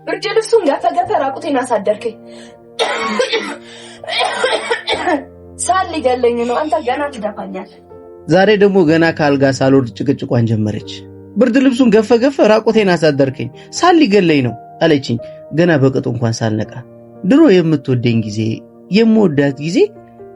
ብርድ ልብሱን ገፈገፈ ራቁቴን አሳደርከኝ። ሳል ሊገለኝ ነው። አንተ ገና ትደፋኛለህ። ዛሬ ደግሞ ገና ካልጋ ሳልወርድ ጭቅጭቋን ጀመረች። ብርድ ልብሱን ገፈገፈ ራቁቴን አሳደርከኝ፣ ሳል ሊገለኝ ነው አለችኝ። ገና በቅጡ እንኳን ሳልነቃ። ድሮ የምትወደኝ ጊዜ የምወዳት ጊዜ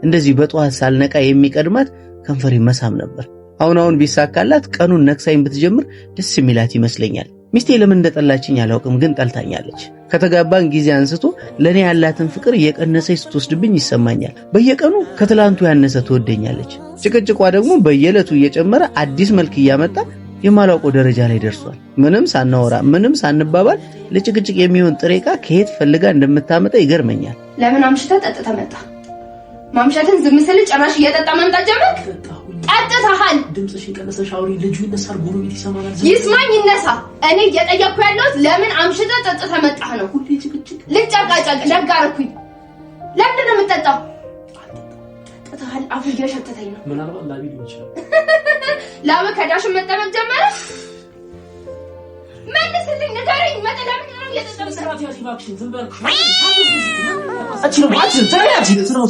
እንደዚህ በጧት ሳልነቃ የሚቀድማት ከንፈሬ መሳም ነበር። አሁን ቢሳካላት ቀኑን ነክሳኝ ብትጀምር ደስ የሚላት ይመስለኛል። ሚስቴ ለምን እንደጠላችኝ አላውቅም፣ ግን ጠልታኛለች። ከተጋባን ጊዜ አንስቶ ለኔ ያላትን ፍቅር እየቀነሰች ስትወስድብኝ ይሰማኛል። በየቀኑ ከትላንቱ ያነሰ ትወደኛለች። ጭቅጭቋ ደግሞ በየዕለቱ እየጨመረ አዲስ መልክ እያመጣ የማላውቀው ደረጃ ላይ ደርሷል። ምንም ሳናወራ ምንም ሳንባባል ለጭቅጭቅ የሚሆን ጥሬ ዕቃ ከየት ፈልጋ እንደምታመጣ ይገርመኛል። ለምን አምሽተህ ጠጥተህ መጣ? ማምሸትን ዝም ስል ጭራሽ እየጠጣ መምጣት ጀመርክ? ጠጥተሃል። ድምፅሽን ቀነሰሽ አውሪ። ልጁ ይነሳል፣ ጎረቤት ይሰማናል። ይስማኝ ይነሳ። እኔ እየጠየቅኩ ያለሁት ለምን አምሽተህ ጠጥተህ መጣህ ነው። ሁሌ ጭቅጭቅ ልጨቃጨቅ ደጋርኩኝ። ለምንድን ነው የምትጠጣው? ጠጥተሃል። አፉ እየሸተተኝ ነው። ምናልባት ላቢ ሊሆን ይችላል። ላብ ከዳሽን መጠመቅ ጀመረ? መልስልኝ፣ ንገረኝ። ለምን ነው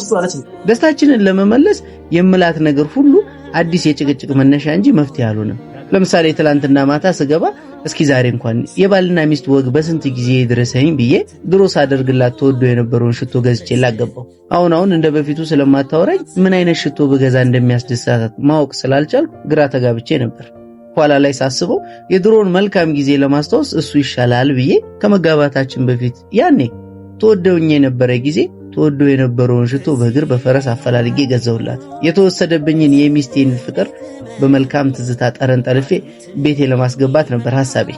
ደስታችንን ለመመለስ የምላት ነገር ሁሉ አዲስ የጭቅጭቅ መነሻ እንጂ መፍትሄ አልሆነም። ለምሳሌ ትላንትና ማታ ስገባ እስኪ ዛሬ እንኳን የባልና ሚስት ወግ በስንት ጊዜ ድረሰኝ ብዬ ድሮ ሳደርግላት ተወዶ የነበረውን ሽቶ ገዝቼላት ገባሁ። አሁን እንደ በፊቱ ስለማታወራኝ ምን አይነት ሽቶ በገዛ እንደሚያስደስታት ማወቅ ስላልቻልኩ ግራ ተጋብቼ ነበር። ኋላ ላይ ሳስበው የድሮውን መልካም ጊዜ ለማስታወስ እሱ ይሻላል ብዬ ከመጋባታችን በፊት ያኔ ተወደውኝ የነበረ ጊዜ ተወዶ የነበረውን ሽቶ በእግር በፈረስ አፈላልጌ ገዘውላት። የተወሰደብኝን የሚስቴን ፍቅር በመልካም ትዝታ ጠረን ጠልፌ ቤቴ ለማስገባት ነበር ሐሳቤ።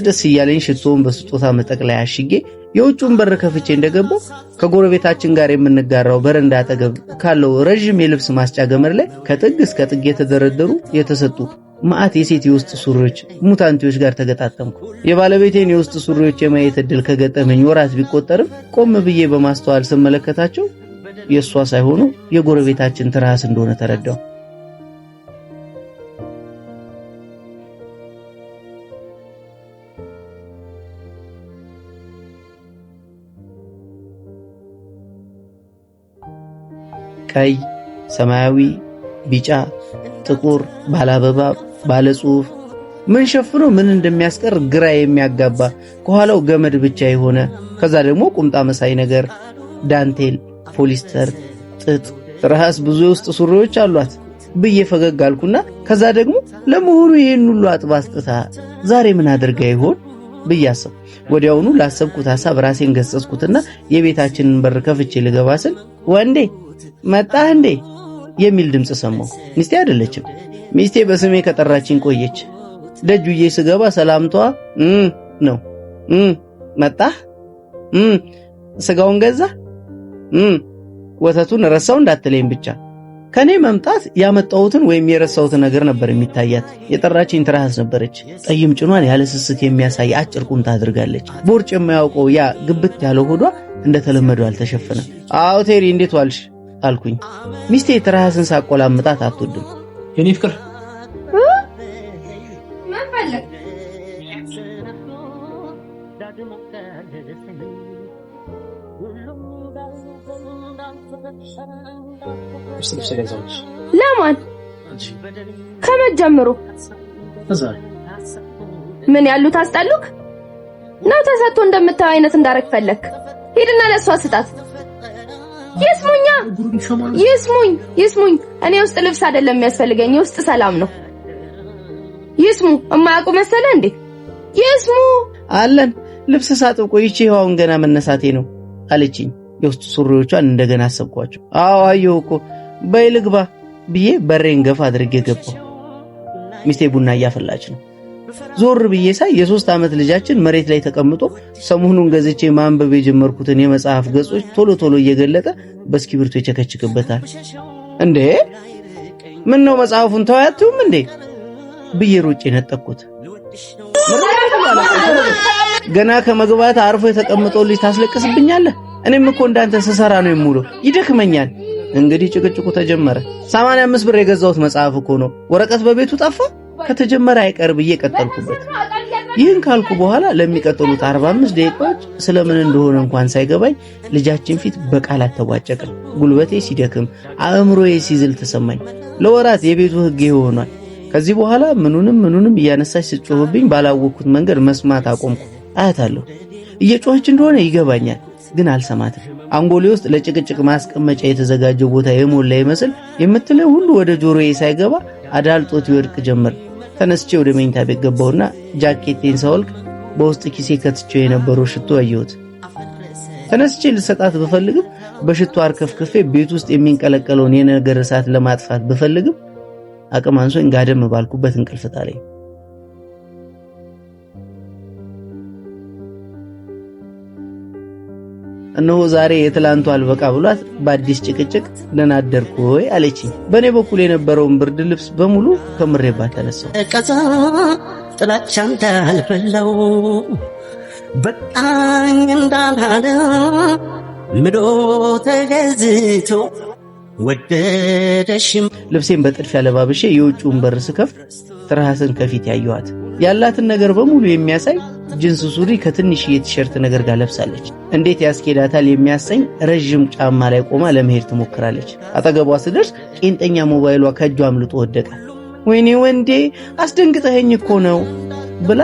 ደስ እያለኝ ሽቶውን በስጦታ መጠቅለያ አሽጌ የውጭውን በር ከፍቼ እንደገባው ከጎረቤታችን ጋር የምንጋራው በረንዳ አጠገብ ካለው ረጅም የልብስ ማስጫ ገመድ ላይ ከጥግ እስከ ጥግ የተደረደሩ የተሰጡ ማአት የሴት የውስጥ ሱሪዎች ሙታንቲዎች ጋር ተገጣጠምኩ። የባለቤቴን የውስጥ ሱሪዎች የማየት ዕድል ከገጠመኝ ወራት ቢቆጠርም ቆም ብዬ በማስተዋል ስመለከታቸው የሷ ሳይሆኑ የጎረቤታችን ትራስ እንደሆነ ተረዳው። ቀይ፣ ሰማያዊ፣ ቢጫ፣ ጥቁር፣ ባለአበባ፣ ባለጽሁፍ ምን ሸፍኖ ምን እንደሚያስቀር ግራ የሚያጋባ ከኋላው ገመድ ብቻ የሆነ ከዛ ደግሞ ቁምጣ መሳይ ነገር ዳንቴል፣ ፖሊስተር፣ ጥጥ፣ ትራስ ብዙ የውስጥ ሱሪዎች አሏት ብዬ ፈገግ አልኩና ከዛ ደግሞ ለመሆኑ ይሄን ሁሉ አጥባስጥታ ዛሬ ምን አድርጋ ይሆን ብዬ አሰብኩ። ወዲያውኑ ላሰብኩት ሐሳብ ራሴን ገሰጽኩትና የቤታችንን በር ከፍቼ ልገባ ስል ወንዴ መጣህ እንዴ የሚል ድምጽ ሰማሁ። ሚስቴ አይደለችም። ሚስቴ በስሜ ከጠራችኝ ቆየች። ደጁዬ ስገባ ሰላምቷ ነው። መጣህ? ስጋውን ገዛ? ወተቱን ረሳው እንዳትለኝ ብቻ። ከኔ መምጣት ያመጣሁትን ወይም የረሳሁትን ነገር ነበር የሚታያት። የጠራችኝ ትራስ ነበረች። ጠይም ጭኗን ያለ ስስት የሚያሳይ አጭር ቁምጣ አድርጋለች። ቦርጭ የማያውቀው ያ ግብት ያለው ሆዷ እንደተለመደው አልተሸፈነም። አዎ ቴሪ እንዴት ዋልሽ አልኩኝ። ሚስቴ ትራስን ሳቆላምጣት አትወድም። የኔ ፍቅር ምን ፈለግ? ለማን ከመጀመሩ ምን ያሉት አስጠሉክ ነው? ተሰጥቶ እንደምታው አይነት እንዳረክ ፈለክ? ሄድና ለሷ ስጣት። ይስሙኝ። እኔ ውስጥ ልብስ አይደለም የሚያስፈልገኝ፣ ውስጥ ሰላም ነው። ይስሙ። እማያውቁ መሰለ እንዴ? ይስሙ አለን። ልብስ ሳጥብ ቆይቼ አሁን ገና መነሳቴ ነው አለችኝ። የውስጥ ሱሪዎቿን እንደገና አሰብኳቸው። አዎ አየሁ እኮ በይ ልግባ ብዬ በሬን ገፋ አድርጌ ገባሁ። ሚስቴ ቡና እያፈላች ነው። ዞር ብዬ ሳይ የ3 ዓመት ልጃችን መሬት ላይ ተቀምጦ ሰሞኑን ገዝቼ ማንበብ የጀመርኩትን የመጽሐፍ ገጾች ቶሎ እየገለጠ በእስክሪብቶ ይቸከችክበታል። እንዴ ምን ነው መጽሐፉን ተዋያቱም እንዴ ብዬ ሮጬ ነጠቅኩት። ገና ከመግባት አርፎ የተቀመጠው ልጅ ታስለቅስብኛለህ? እኔም እኮ እንዳንተ ስሰራ ነው የምውለው፣ ይደክመኛል። እንግዲህ ጭቅጭቁ ተጀመረ። 85 ብር የገዛሁት መጽሐፍ እኮ ነው። ወረቀት በቤቱ ጠፋ። ከተጀመረ አይቀር ብዬ ቀጠልኩበት። ይህን ካልኩ በኋላ ለሚቀጥሉት 45 ደቂቃዎች ስለምን እንደሆነ እንኳን ሳይገባኝ ልጃችን ፊት በቃላት ተቧጨቅን። ጉልበቴ ሲደክም አእምሮዬ ሲዝል ተሰማኝ። ለወራት የቤቱ ሕግ ሆኗል። ከዚህ በኋላ ምኑንም እያነሳች ስትጮህብኝ ባላወቅኩት መንገድ መስማት አቆምኩ። አያታለሁ እየጮኸች እንደሆነ ይገባኛል፣ ግን አልሰማትም። አንጎሌ ውስጥ ለጭቅጭቅ ማስቀመጫ የተዘጋጀው ቦታ የሞላ ይመስል የምትለው ሁሉ ወደ ጆሮዬ ሳይገባ አዳልጦት ይወድቅ ጀመር። ተነስቼ ወደ መኝታ ቤት ገባሁና ጃኬቴን ሳወልቅ በውስጥ ኪሴ ከትቼው የነበረው ሽቶ አየሁት። ተነስቼ ልሰጣት ብፈልግም በሽቶ አርከፍክፌ ቤት ውስጥ የሚንቀለቀለውን የነገር እሳት ለማጥፋት ብፈልግም አቅም አንሶኝ ጋደም ባልኩበት እንቅልፍ ጣለኝ። እነሆ ዛሬ የትላንቱ አልበቃ ብሏት በአዲስ ጭቅጭቅ ደህና አደርኩ ወይ አለችኝ። በእኔ በኩል የነበረውን ብርድ ልብስ በሙሉ ከምሬባት ተነሳሁ። ቀዛ ጥላቻ እንዳልበላው በቃኝ እንዳላለ ምዶ ተገዝቶ ወደደሽም። ልብሴን በጥድፊያ ለባብሼ የውጭውን በር ስከፍት ትርሃስን ከፊት ያየኋት። ያላትን ነገር በሙሉ የሚያሳይ ጅንስ ሱሪ ከትንሽዬ ቲሸርት ነገር ጋር ለብሳለች። እንዴት ያስኬዳታል የሚያሰኝ ረጅም ጫማ ላይ ቆማ ለመሄድ ትሞክራለች። አጠገቧ ስደርስ ቄንጠኛ ሞባይሏ ከእጇ አምልጦ ወደቀ። ወይኔ ወንዴ አስደንግጠኸኝ እኮ ነው ብላ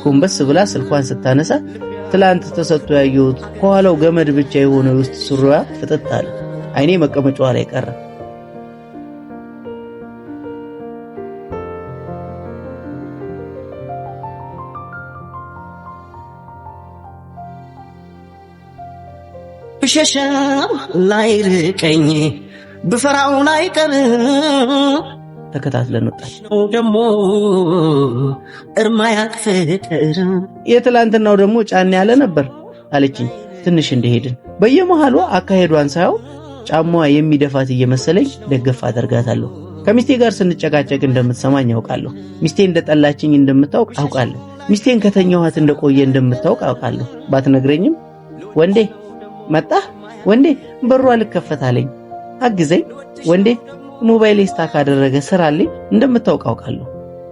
ጎንበስ ብላ ስልኳን ስታነሳ ትላንት ተሰጥቶ ያየሁት ከኋላው ገመድ ብቻ የሆነ ውስጥ ሱሪዋ ፍጥጥ አለ። አይኔ መቀመጫዋ ላይ ቀረ። ብሸሸው ላይ ርቀኝ ብፈራው ላይ ቀር ተከታትለን ወጣች። ደሞ እርማ ያቅፍቅር የትላንትናው ደግሞ ጫን ያለ ነበር አለችኝ። ትንሽ እንደሄድን በየመሃሉ አካሄዷን ሳይው ጫማዋ የሚደፋት እየመሰለኝ ደገፍ አደርጋታለሁ። ከሚስቴ ጋር ስንጨቃጨቅ እንደምትሰማኝ አውቃለሁ። ሚስቴ እንደጠላችኝ እንደምታውቅ አውቃለሁ። ሚስቴን ከተኛኋት እንደቆየ እንደምታውቅ አውቃለሁ። ባትነግረኝም ወንዴ መጣ ወንዴ በሩ አልከፈታለኝ አግዘኝ ወንዴ ሞባይል ስታክ አደረገ ስራልኝ እንደምታውቅ አውቃለሁ።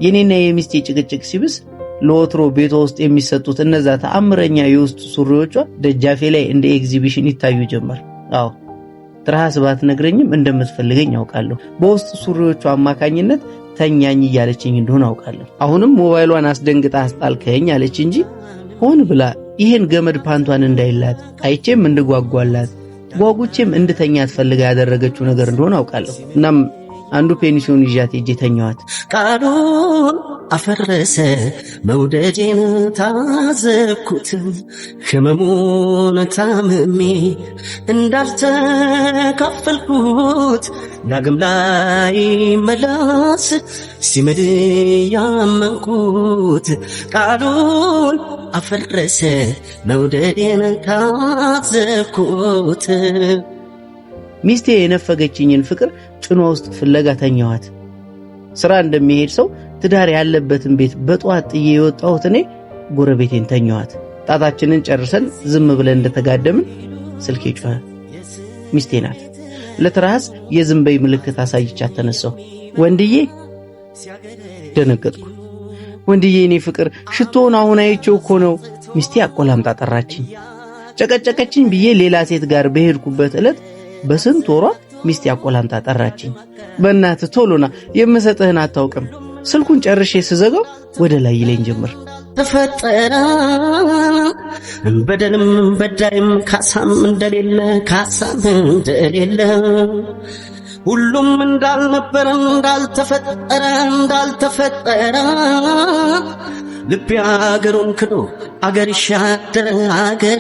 የኔና የሚስቴ ጭቅጭቅ ሲብስ ለወትሮ ቤቷ ውስጥ የሚሰጡት እነዛ ተአምረኛ የውስጥ ሱሪዎቿ ደጃፌ ላይ እንደ ኤግዚቢሽን ይታዩ ጀመር። አዎ ትርሃስ ባትነግረኝም እንደምትፈልገኝ አውቃለሁ። በውስጥ ሱሪዎቿ አማካኝነት ተኛኝ እያለችኝ እንደሆነ አውቃለሁ። አሁንም ሞባይሏን አስደንግጣ አስጣልከኝ አለች እንጂ ሆን ብላ ይሄን ገመድ ፓንቷን እንዳይላት አይቼም እንድጓጓላት ጓጉቼም እንድተኛ ትፈልጋ ያደረገችው ነገር እንደሆነ አውቃለሁ። እናም አንዱ ፔኒሲዮን ይዣት ሄጄ ተኛኋት። ቃሉን አፈረሰ መውደዴን ታዘብኩት ህመሙን ታምሜ እንዳልተካፈልኩት ዳግም ላይ መላስ ሲመድ ያመንኩት ቃሉን አፈረሰ መውደዴን ታዘብኩት። ሚስቴ የነፈገችኝን ፍቅር ጭኗ ውስጥ ፍለጋ ተኛኋት። ስራ እንደሚሄድ ሰው ትዳር ያለበትን ቤት በጧት ጥዬ የወጣሁት እኔ ጎረቤቴን ተኛኋት። ጣታችንን ጨርሰን ዝም ብለን እንደተጋደምን ስልኬ ጮኸ። ሚስቴ ናት። ለትርሃስ የዝምበይ ምልክት አሳይቻት ተነሳሁ። ወንድዬ ደነገጥኩ። ወንድዬ እኔ ፍቅር ሽቶውን አሁን አይቼው እኮ ነው። ሚስቴ አቆላምጣ ጠራችኝ። ጨቀጨቀችኝ ብዬ ሌላ ሴት ጋር በሄድኩበት ዕለት በስንት ወሯ ሚስቴ አቆላምጣ ጠራችኝ። በእናትህ ቶሎና የምሰጥህን አታውቅም። ስልኩን ጨርሼ ስዘጋው ወደ ላይ ይለኝ ጀመር። ተፈጠረ በደልም በዳይም ካሳም እንደሌለ ሁሉም እንዳልነበረ እንዳልተፈጠረ ልቤ አገሩን ክዶ አገር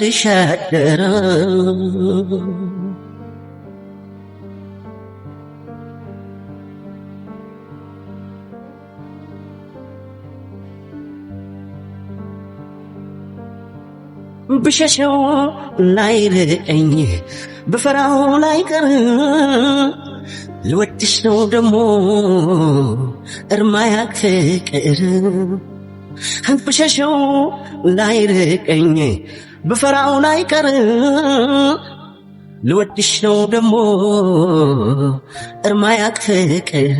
ይሻደረ ብሸሸው ላይ ርቀኝ ብፈራው ላይ ቀር ልወድሽ ነው ደሞ እርማ ያቅፍቅር ብሸሸው ላይ ርቀኝ ብፈራው ላይ ቀር ልወድሽ ነው ደሞ እርማ ያቅፍቅር